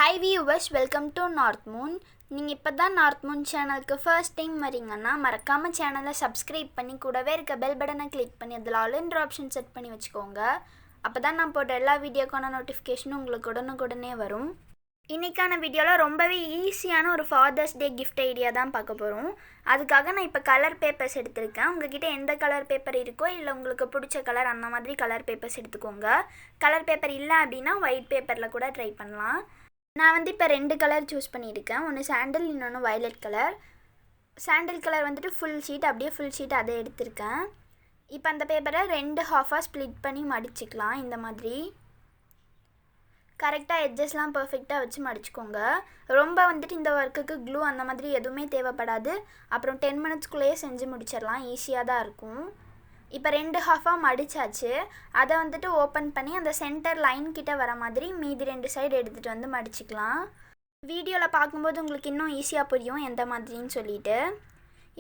Hi viewers, welcome to north Moon. நீங்கள் இப்போ தான் நார்த் மூன் சேனலுக்கு ஃபர்ஸ்ட் டைம் வரீங்கன்னா மறக்காமல் சேனலை சப்ஸ்கிரைப் பண்ணி கூடவே இருக்க பெல் பட்டனை கிளிக் பண்ணி அதில் ஆல் ஆப்ஷன் செட் பண்ணி வச்சுக்கோங்க. அப்போ தான் நான் போட்ட எல்லா வீடியோக்கான நோட்டிஃபிகேஷனும் உங்களுக்கு உடனுக்குடனே வரும். இன்றைக்கான வீடியோவில் ரொம்பவே ஈஸியான ஒரு ஃபாதர்ஸ் டே கிஃப்ட் ஐடியா தான் பார்க்க போகிறோம். அதுக்காக நான் இப்போ கலர் பேப்பர்ஸ் எடுத்திருக்கேன். உங்கள்கிட்ட எந்த கலர் பேப்பர் இருக்கோ இல்லை உங்களுக்கு பிடிச்ச கலர் அந்த மாதிரி கலர் பேப்பர்ஸ் எடுத்துக்கோங்க. கலர் பேப்பர் இல்லை அப்படின்னா ஒயிட் பேப்பரில் கூட ட்ரை பண்ணலாம். நான் இப்போ 2 கலர் சூஸ் பண்ணியிருக்கேன். ஒன்று சாண்டில், இன்னொன்று வயலட் கலர். சாண்டில் கலர் ஃபுல் ஷீட், அப்படியே ஃபுல் ஷீட் அதை எடுத்திருக்கேன். இப்போ அந்த பேப்பரை 2 ஹாஃபாக ஸ்ப்ளிட் பண்ணி மடிச்சுக்கலாம். இந்த மாதிரி கரெக்டாக எட்ஜஸ்லாம் பர்ஃபெக்டாக வச்சு மடிச்சுக்கோங்க. ரொம்ப இந்த ஒர்க்குக்கு க்ளூ அந்த மாதிரி எதுவுமே தேவைப்படாது. அப்புறம் 10 மினிட்ஸ்க்குள்ளேயே செஞ்சு முடிச்சிடலாம். ஈஸியாக தான் இருக்கும். இப்போ 2 ஹாஃபாக மடித்தாச்சு. அதை ஓப்பன் பண்ணி அந்த சென்டர் லைன் கிட்டே வர மாதிரி மீதி 2 சைடு எடுத்துகிட்டு மடிச்சுக்கலாம். வீடியோவில் பார்க்கும்போது உங்களுக்கு இன்னும் ஈஸியாக புரியும் எந்த மாதிரின்னு சொல்லிட்டு.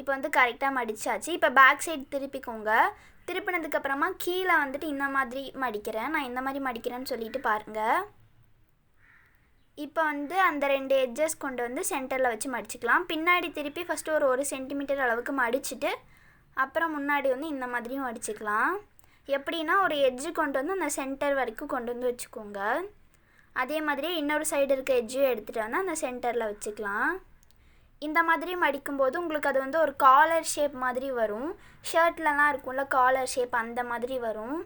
இப்போ கரெக்டாக மடித்தாச்சு. இப்போ பேக் சைடு திருப்பிக்கோங்க. திருப்பினதுக்கப்புறமா கீழே இந்த மாதிரி மடிக்கிறேன். நான் இந்த மாதிரி மடிக்கிறேன்னு சொல்லிட்டு பாருங்கள். இப்போ அந்த 2 எட்ஜஸ் கொண்டு சென்டரில் வச்சு மடிச்சுக்கலாம். பின்னாடி திருப்பி ஃபஸ்ட்டு ஒரு 1 சென்டிமீட்டர் அளவுக்கு மடிச்சுட்டு அப்புறம் முன்னாடி இந்த மாதிரியும் அடிச்சுக்கலாம். எப்படின்னா ஒரு எட்ஜு கொண்டு அந்த சென்டர் வரைக்கும் கொண்டு வச்சுக்கோங்க. அதே மாதிரியே இன்னொரு சைடு இருக்க எட்ஜையும் எடுத்துகிட்டு அந்த சென்டரில் வச்சுக்கலாம். இந்த மாதிரி மடிக்கும்போது உங்களுக்கு அது ஒரு காலர் ஷேப் மாதிரி வரும். ஷர்ட்லலாம் இருக்கும்ல காலர் ஷேப், அந்த மாதிரி வரும்.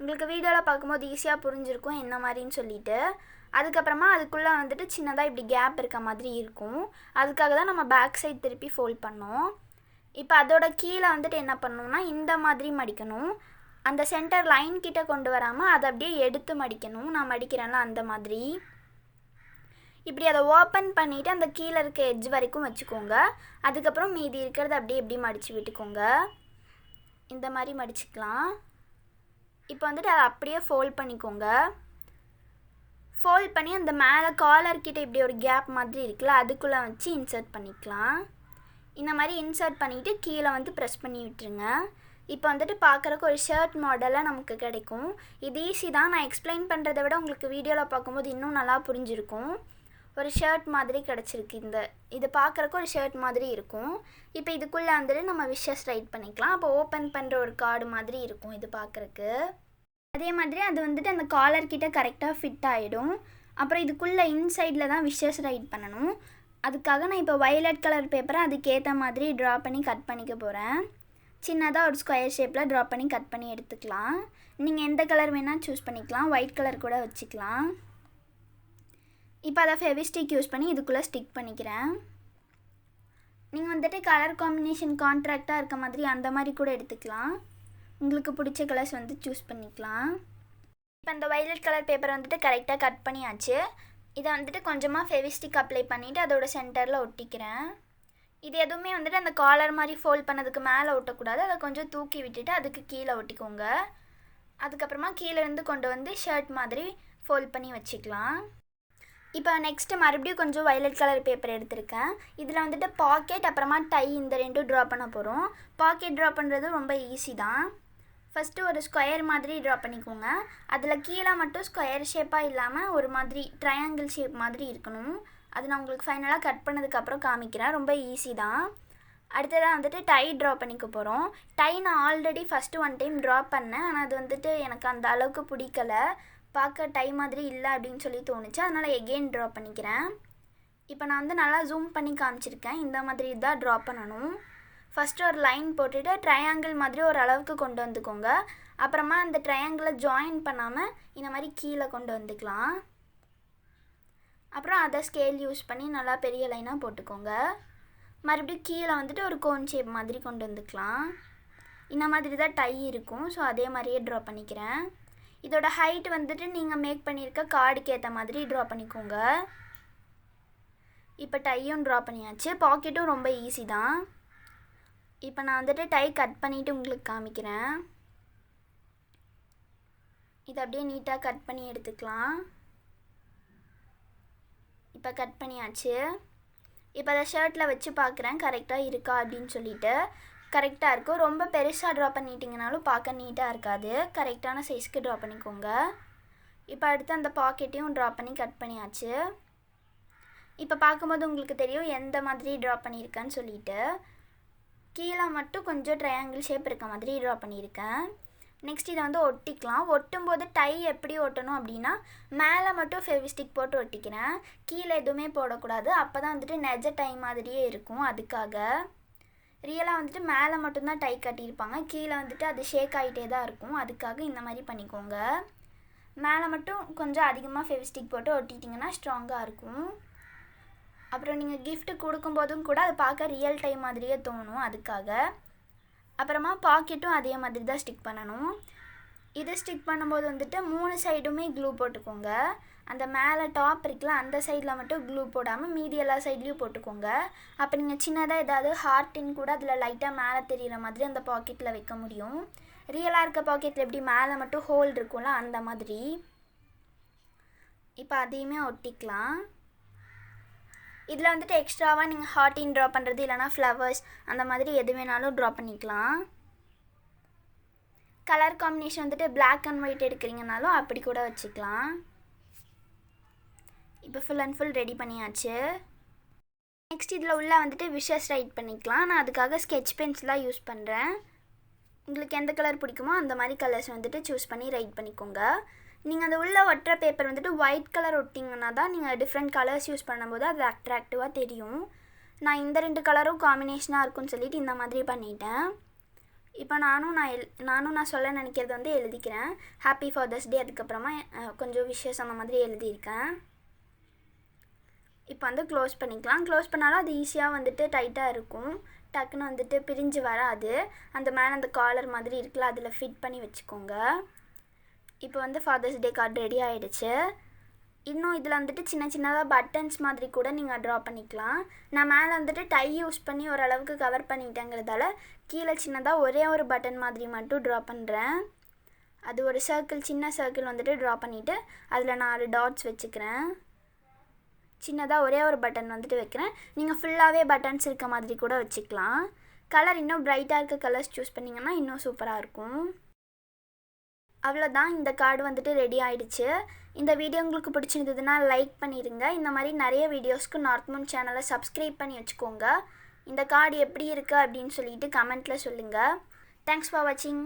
உங்களுக்கு வீடியோவில் பார்க்கும்போது ஈஸியாக புரிஞ்சிருக்கும் என்ன மாதிரின்னு சொல்லிட்டு. அதுக்கப்புறமா அதுக்குள்ளே சின்னதாக இப்படி கேப் இருக்க மாதிரி இருக்கும். அதுக்காக தான் நம்ம பேக் சைடு திருப்பி ஃபோல்ட் பண்ணோம். இப்போ அதோட கீழே என்ன பண்ணணும்னா இந்த மாதிரி மடிக்கணும். அந்த சென்டர் லைன் கிட்டே கொண்டு வராமல் அதை அப்படியே எடுத்து மடிக்கணும். நான் மடிக்கிறேன்ல அந்த மாதிரி. இப்படி அதை ஓப்பன் பண்ணிவிட்டு அந்த கீழே இருக்க எட்ஜ் வரைக்கும் வச்சுக்கோங்க. அதுக்கப்புறம் மீதி இருக்கிறத அப்படியே எப்படி மடித்து விட்டுக்கோங்க. இந்த மாதிரி மடிச்சுக்கலாம். இப்போ அதை அப்படியே ஃபோல்ட் பண்ணிக்கோங்க. ஃபோல்ட் பண்ணி அந்த மேலே காலர் கிட்டே இப்படி ஒரு கேப் மாதிரி இருக்குல்ல, அதுக்குள்ளே வச்சு இன்சர்ட் பண்ணிக்கலாம். இந்த மாதிரி இன்சர்ட் பண்ணிவிட்டு கீழே ப்ரெஸ் பண்ணி விட்டுருங்க. இப்போ பார்க்குறக்கு ஒரு ஷர்ட் மாடலாக நமக்கு கிடைக்கும். இது ஈஸி தான். நான் எக்ஸ்பிளைன் பண்ணுறதை விட உங்களுக்கு வீடியோவில் பார்க்கும்போது இன்னும் நல்லா புரிஞ்சிருக்கும். ஒரு ஷர்ட் மாதிரி கிடச்சிருக்கு. இது பார்க்குறக்கு ஒரு ஷர்ட் மாதிரி இருக்கும். இப்போ இதுக்குள்ளே நம்ம விஷஸ் ரைட் பண்ணிக்கலாம். அப்போ ஓப்பன் பண்ணுற ஒரு கார்டு மாதிரி இருக்கும் இது பார்க்குறக்கு. அதே மாதிரி அது அந்த காலர் கிட்ட கரெக்டாக ஃபிட் ஆகிடும். அப்புறம் இதுக்குள்ளே இன்சைடில் தான் விஷஸ் ரைட் பண்ணணும். அதுக்காக நான் இப்போ வயலட் கலர் பேப்பரை அதுக்கேற்ற மாதிரி ட்ரா பண்ணி கட் பண்ணிக்க போகிறேன். சின்னதாக ஒரு ஸ்கொயர் ஷேப்பில் ட்ரா பண்ணி கட் பண்ணி எடுத்துக்கலாம். நீங்கள் எந்த கலர் வேணால் சூஸ் பண்ணிக்கலாம். ஒயிட் கலர் கூட வச்சுக்கலாம். இப்போ அதை ஃபெவிஸ்டிக் யூஸ் பண்ணி இதுக்குள்ளே ஸ்டிக் பண்ணிக்கிறேன். நீங்கள் கலர் காம்பினேஷன் கான்ட்ராக்டாக இருக்க மாதிரி அந்த மாதிரி கூட எடுத்துக்கலாம். உங்களுக்கு பிடிச்ச கலர்ஸ் சூஸ் பண்ணிக்கலாம். இப்போ அந்த வயலட் கலர் பேப்பரை கரெக்டாக கட் பண்ணியாச்சு. இதை கொஞ்சமாக ஃபெவிஸ்டிக் அப்ளை பண்ணிவிட்டு அதோட சென்டரில் ஒட்டிக்கிறேன். இது எதுவுமே அந்த காலர் மாதிரி ஃபோல்ட் பண்ணதுக்கு மேலே ஒட்டக்கூடாது. அதை கொஞ்சம் தூக்கி விட்டுட்டு அதுக்கு கீழே ஒட்டிக்கோங்க. அதுக்கப்புறமா கீழேருந்து கொண்டு ஷர்ட் மாதிரி ஃபோல்ட் பண்ணி வச்சுக்கலாம். இப்போ நெக்ஸ்ட்டு மறுபடியும் கொஞ்சம் வயலட் கலர் பேப்பர் எடுத்திருக்கேன். இதில் பாக்கெட் அப்புறமா டை இந்த 2 ட்ரா பண்ண போகிறோம். பாக்கெட் ட்ரா பண்ணுறது ரொம்ப ஈஸி தான். ஃபஸ்ட்டு ஒரு ஸ்கொயர் மாதிரி ட்ரா பண்ணிக்கோங்க. அதில் கீழே மட்டும் ஸ்கொயர் ஷேப்பாக இல்லாமல் ஒரு மாதிரி ட்ரையாங்கிள் ஷேப் மாதிரி இருக்கணும். அது நான் உங்களுக்கு ஃபைனலாக கட் பண்ணதுக்கப்புறம் காமிக்கிறேன். ரொம்ப ஈஸி தான். அடுத்ததாக டை ட்ரா பண்ணிக்க போகிறோம். டை நான் ஆல்ரெடி ஃபஸ்ட்டு 1 டைம் ட்ரா பண்ணேன். ஆனால் அது எனக்கு அந்த அளவுக்கு பிடிக்கலை. பார்க்க டை மாதிரி இல்லை அப்படின்னு சொல்லி தோணுச்சு. அதனால் எகெயின் ட்ரா பண்ணிக்கிறேன். இப்போ நான் நல்லா ஜூம் பண்ணி காமிச்சிருக்கேன். இந்த மாதிரி தான் ட்ரா பண்ணணும். ஃபஸ்ட்டு ஒரு லைன் போட்டுட்டு ட்ரையாங்கிள் மாதிரி ஒரு அளவுக்கு கொண்டு வந்துக்கோங்க. அப்புறமா அந்த ட்ரையாங்கிளை ஜாயின் பண்ணாமல் இந்த மாதிரி கீழே கொண்டு வந்துக்கலாம். அப்புறம் அதை ஸ்கேல் யூஸ் பண்ணி நல்லா பெரிய லைனாக போட்டுக்கோங்க. மறுபடியும் கீழே ஒரு கோன் ஷேப் மாதிரி கொண்டு வந்துக்கலாம். இந்த மாதிரி தான் டை இருக்கும். ஸோ அதே மாதிரியே ட்ரா பண்ணிக்கிறேன். இதோட ஹைட் நீங்கள் மேக் பண்ணியிருக்க கார்டுக்கு ஏற்ற மாதிரி ட்ரா பண்ணிக்கோங்க. இப்போ டையும் ட்ரா பண்ணியாச்சு. பாக்கெட்டும் ரொம்ப ஈஸி தான். இப்போ நான் டை கட் பண்ணிவிட்டு உங்களுக்கு காமிக்கிறேன். இதை அப்படியே நீட்டாக கட் பண்ணி எடுத்துக்கலாம். இப்போ கட் பண்ணியாச்சு. இப்போ அதை ஷர்ட்டில் வச்சு பார்க்குறேன் கரெக்டாக இருக்கா அப்படின்னு சொல்லிட்டு. கரெக்டாக இருக்கும். ரொம்ப பெருசாக ட்ரா பண்ணிட்டீங்கனாலும் பார்க்க நீட்டாக இருக்காது. கரெக்டான சைஸ்க்கு ட்ரா பண்ணிக்கோங்க. இப்போ அடுத்து அந்த பாக்கெட்டையும் ட்ரா பண்ணி கட் பண்ணியாச்சு. இப்போ பார்க்கும்போது உங்களுக்கு தெரியும் எந்த மாதிரி ட்ரா பண்ணியிருக்கேன்னு சொல்லிட்டு. கீழே மட்டும் கொஞ்சம் ட்ரையாங்கிள் ஷேப் இருக்க மாதிரி ட்ரா பண்ணியிருக்கேன். நெக்ஸ்ட் இதை வந்து ஒட்டிக்கலாம். ஒட்டும்போது டை எப்படி ஒட்டணும் அப்படின்னா, மேலே மட்டும் ஃபெவிஸ்டிக் போட்டு ஒட்டிக்கிறேன். கீழே எதுவுமே போடக்கூடாது. அப்போ தான் வந்துட்டு நெஜ டை மாதிரியே இருக்கும். அதுக்காக ரியலாக வந்துட்டு மேலே மட்டும்தான் டை கட்டியிருப்பாங்க, கீழே வந்துட்டு அது ஷேக் ஆகிட்டே தான் இருக்கும். அதுக்காக இந்த மாதிரி பண்ணிக்கோங்க. மேலே மட்டும் கொஞ்சம் அதிகமாக ஃபெவிஸ்டிக் போட்டு ஒட்டிட்டிங்கன்னா ஸ்ட்ராங்காக இருக்கும். அப்புறம் நீங்கள் கிஃப்ட்டு கொடுக்கும்போதும் கூட அது பார்க்க ரியல் டை மாதிரியே தோணும். அதுக்காக அப்புறமா பாக்கெட்டும் அதே மாதிரி தான் ஸ்டிக் பண்ணணும். இது ஸ்டிக் பண்ணும்போது வந்துட்டு 3 சைடுமே க்ளூ போட்டுக்கோங்க. அந்த மேலே டாப் இருக்குல்ல, அந்த சைடில் மட்டும் க்ளூ போடாமல் மீதி எல்லா சைட்லேயும் போட்டுக்கோங்க. அப்போ நீங்கள் சின்னதாக ஏதாவது ஹார்ட்டின் கூட அதில் லைட்டாக மேலே தெரிகிற மாதிரி அந்த பாக்கெட்டில் வைக்க முடியும். ரியலாக இருக்க பாக்கெட்டில் எப்படி மேலே மட்டும் ஹோல் இருக்கும்ல, அந்த மாதிரி. இப்போ அதையுமே ஒட்டிக்கலாம். இதில் வந்துட்டு எக்ஸ்ட்ராவாக நீங்கள் ஹார்ட்டின் ட்ரா பண்ணுறது இல்லைனா ஃப்ளவர்ஸ் அந்த மாதிரி எது வேணாலும் ட்ரா பண்ணிக்கலாம். கலர் காம்பினேஷன் வந்துட்டு பிளாக் அண்ட் ஒயிட் எடுக்கிறீங்கனாலும் அப்படி கூட வச்சுக்கலாம். இப்போ ஃபுல் அண்ட் ஃபுல் ரெடி பண்ணியாச்சு. நெக்ஸ்ட் இதில் உள்ளே வந்துட்டு விஷஸ் ரைட் பண்ணிக்கலாம். நான் அதுக்காக ஸ்கெட்ச் பென்சிலாக யூஸ் பண்ணுறேன். உங்களுக்கு எந்த கலர் பிடிக்குமோ அந்த மாதிரி கலர்ஸ் வந்துட்டு சூஸ் பண்ணி ரைட் பண்ணிக்கோங்க. நீங்கள் அந்த உள்ள ஒட்டுற பேப்பர் வந்துட்டு ஒயிட் கலர் ஒட்டிங்கன்னா தான் நீங்கள் டிஃப்ரெண்ட் கலர்ஸ் யூஸ் பண்ணும்போது அது அட்ராக்டிவாக தெரியும். நான் இந்த 2 கலரும் காம்பினேஷனாக இருக்குன்னு சொல்லிட்டு இந்த மாதிரி பண்ணிட்டேன். இப்போ நான் சொல்ல நினைக்கிறது வந்து எழுதிக்கிறேன். ஹாப்பி ஃபாதர்ஸ் டே, அதுக்கப்புறமா கொஞ்சம் விஷஸ் அந்த மாதிரி எழுதியிருக்கேன். இப்போ வந்து க்ளோஸ் பண்ணிக்கலாம். க்ளோஸ் பண்ணாலும் அது ஈஸியாக வந்துட்டு டைட்டாக இருக்கும். டக்குன்னு வந்துட்டு பிரிஞ்சு வராது. அந்த மேலே அந்த காலர் மாதிரி இருக்குல்ல, அதில் ஃபிட் பண்ணி வச்சுக்கோங்க. இப்போ வந்து ஃபாதர்ஸ் டே கார்டு ரெடி ஆகிடுச்சு. இன்னும் இதில் வந்துட்டு சின்ன சின்னதாக பட்டன்ஸ் மாதிரி கூட நீங்கள் ட்ரா பண்ணிக்கலாம். நான் மேலே வந்துட்டு டை யூஸ் பண்ணி ஓரளவுக்கு கவர் பண்ணிட்டேங்கிறதால கீழே சின்னதாக ஒரே ஒரு பட்டன் மாதிரி மட்டும் ட்ரா பண்ணுறேன். அது ஒரு சர்க்கிள், சின்ன சர்க்கிள் வந்துட்டு ட்ரா பண்ணிவிட்டு அதில் 4 டாட்ஸ் வச்சுக்கிறேன். சின்னதாக ஒரே ஒரு பட்டன் வந்துட்டு வைக்கிறேன். நீங்கள் ஃபுல்லாகவே பட்டன்ஸ் இருக்க மாதிரி கூட வச்சுக்கலாம். கலர் இன்னும் பிரைட்டாக இருக்க கலர்ஸ் சூஸ் பண்ணிங்கன்னா இன்னும் சூப்பராக இருக்கும். அவ்வளோதான், இந்த கார்டு வந்துட்டு ரெடி ஆகிடுச்சு. இந்த வீடியோ உங்களுக்கு பிடிச்சிருந்ததுன்னா லைக் பண்ணிடுங்க. இந்த மாதிரி நிறைய வீடியோஸ்க்கு நார்த் மூன் சேனலை சப்ஸ்கிரைப் பண்ணி வச்சுக்கோங்க. இந்த கார்டு எப்படி இருக்குது அப்படின்னு சொல்லிட்டு கமெண்ட்டில் சொல்லுங்கள். தேங்க்ஸ் ஃபார் வாட்சிங்.